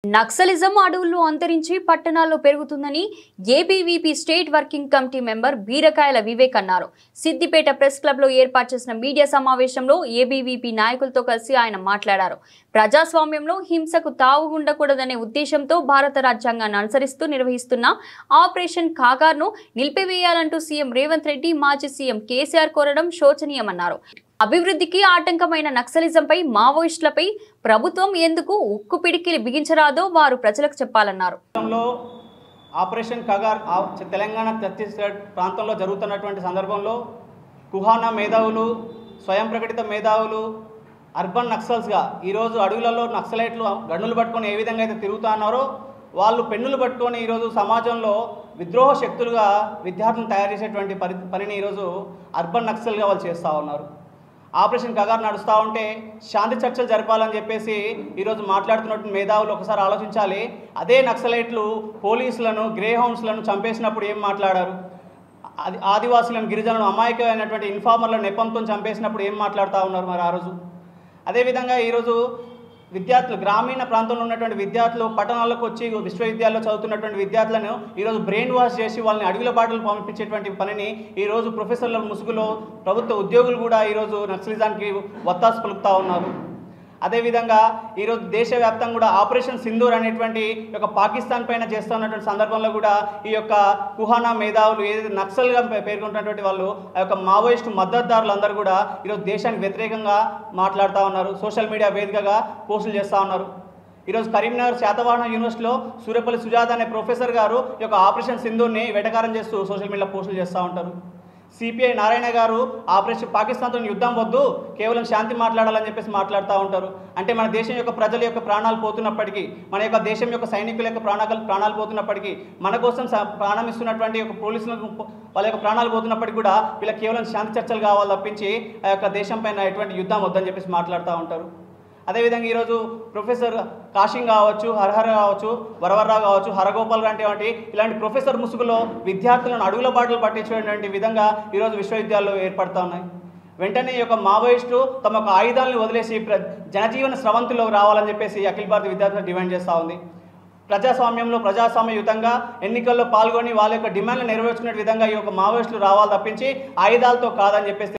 Naxalism అడవుల్లో అంతరించి పట్టణాల్లో పెరుగుతుందని ABVP state working committee member Beerakayala Vivek అన్నారు. సిద్దిపేట ప్రెస్ క్లబ్ లో ఏర్పాటు చేసిన మీడియా సమావేశంలో ఏబీవీపీ నాయకులతో కలిసి ఆయన మాట్లాడారు. ప్రజాస్వామ్యంలో హింసకు తావు ఉండకూడదనే ఉద్దేశంతో భారత రాజ్యాంగాన్ని అనుసరిస్తూ నిర్వహిస్తున్న ఆపరేషన్ కాగార్ను నిలిపివేయాలంటూ సీఎం రేవంత్ రెడ్డి మాజీ సీఎం కేసీఆర్ కోరడం శోచనీయమన్నారు. అభివృద్ధికి ఆటంకమైన నక్సలిజంపై మావోయిస్టులపై ప్రభుత్వం ఎందుకు ఉక్కు పిడికిలి బిగించరాదో వారు ప్రజలకు చెప్పాలన్నారు. ఆపరేషన్ కగార్ తెలంగాణ ఛత్తీస్గఢ్ ప్రాంతంలో జరుగుతున్నటువంటి సందర్భంలో కుహానా మేధావులు, స్వయం ప్రకటిత మేధావులు, అర్బన్ నక్సల్స్గా ఈరోజు అడవులలో నక్సలైట్లు గన్నులు పట్టుకొని ఏ విధంగా అయితే తిరుగుతున్నారో వాళ్ళు పెన్నులు పట్టుకొని ఈరోజు సమాజంలో విద్రోహ శక్తులుగా విద్యార్థులను తయారు చేసేటువంటి పనిని ఈరోజు అర్బన్ నక్సల్గా వాళ్ళు చేస్తూ ఉన్నారు. ఆపరేషన్ కగార్ నడుస్తూ ఉంటే శాంతి చర్చలు జరపాలని చెప్పేసి ఈరోజు మాట్లాడుతున్నట్టు మేధావులు ఒకసారి ఆలోచించాలి. అదే నక్సలైట్లు పోలీసులను, గ్రే హౌండ్స్లను చంపేసినప్పుడు ఏం మాట్లాడారు? ఆదివాసులను, గిరిజనులను, అమాయకమైనటువంటి ఇన్ఫార్మర్లను నెపంతో చంపేసినప్పుడు ఏం మాట్లాడుతూ ఉన్నారు మరి ఆ రోజు? అదేవిధంగా ఈరోజు విద్యార్థులు, గ్రామీణ ప్రాంతంలో ఉన్నటువంటి విద్యార్థులు పట్టణాలకు వచ్చి విశ్వవిద్యాలయంలో చదువుతున్నటువంటి విద్యార్థులను ఈరోజు బ్రెయిన్ వాష్ చేసి వాళ్ళని అడవిల బాటలు పంపించేటువంటి పనిని ఈరోజు ప్రొఫెసర్ల ముసుగులో ప్రభుత్వ ఉద్యోగులు కూడా ఈరోజు నక్సలిజానికి వత్తాసు పలుకుతూ ఉన్నారు. అదేవిధంగా ఈరోజు దేశవ్యాప్తంగా కూడా ఆపరేషన్ సింధూర్ అనేటువంటి ఒక పాకిస్తాన్ పైన చేస్తున్నటువంటి సందర్భంలో కూడా ఈ యొక్క కుహానా మేధావులు ఏదైతే నక్సల్గా పేర్కొంటున్నటువంటి వాళ్ళు ఆ యొక్క మావోయిస్టు మద్దతుదారులు అందరూ కూడా ఈరోజు దేశానికి వ్యతిరేకంగా మాట్లాడుతూ ఉన్నారు. సోషల్ మీడియా వేదికగా పోస్టులు చేస్తూ ఉన్నారు. ఈరోజు కరీంనగర్ శాతవాహన యూనివర్సిటీలో సూర్యపల్లి సుజాత అనే ప్రొఫెసర్ గారు ఈ యొక్క ఆపరేషన్ సింధూర్ని వెటకారం చేస్తూ సోషల్ మీడియాలో పోస్టులు చేస్తూ ఉంటారు. సిపిఐ నారాయణ గారు ఆపరేషన్ పాకిస్తాన్తో యుద్ధం వద్దు, కేవలం శాంతి మాట్లాడాలని చెప్పేసి మాట్లాడుతూ ఉంటారు. అంటే మన దేశం యొక్క ప్రజల యొక్క ప్రాణాలు పోతున్నప్పటికీ, మన యొక్క దేశం యొక్క సైనికుల యొక్క ప్రాణాలు పోతున్నప్పటికీ, మన కోసం ప్రాణం ఇస్తున్నటువంటి యొక్క పోలీసులకు వాళ్ళ యొక్క ప్రాణాలు పోతున్నప్పటికీ కూడా వీళ్ళకి కేవలం శాంతి చర్చలు కావాలి తప్పించి ఆ యొక్క దేశం పైన ఎటువంటి యుద్ధం వద్దని చెప్పేసి మాట్లాడుతూ ఉంటారు. అదేవిధంగా ఈరోజు ప్రొఫెసర్ కాశింగ్ కావచ్చు, హరహర కావచ్చు, వరవర్రావు కావచ్చు, హరగోపాల్ లాంటి ఇలాంటి ప్రొఫెసర్ ముసుగులో విద్యార్థులను అడుగుల బాటలు పట్టించేటువంటి విధంగా ఈరోజు విశ్వవిద్యాలయాలు ఏర్పడుతూ ఉన్నాయి. వెంటనే ఈ యొక్క మావోయిస్టు తమ యొక్క ఆయుధాలను వదిలేసి జనజీవన స్రవంతిలోకి రావాలని చెప్పేసి అఖిల భారత విద్యార్థులు డిమాండ్ చేస్తూ ఉంది. ప్రజాస్వామ్యయుతంగా ఎన్నికల్లో పాల్గొని వాళ్ళ యొక్క డిమాండ్లు నెరవేర్చుకునే విధంగా ఈ యొక్క మావోయిస్టులు రావాలి తప్పించి ఆయుధాలతో కాదని చెప్పేసి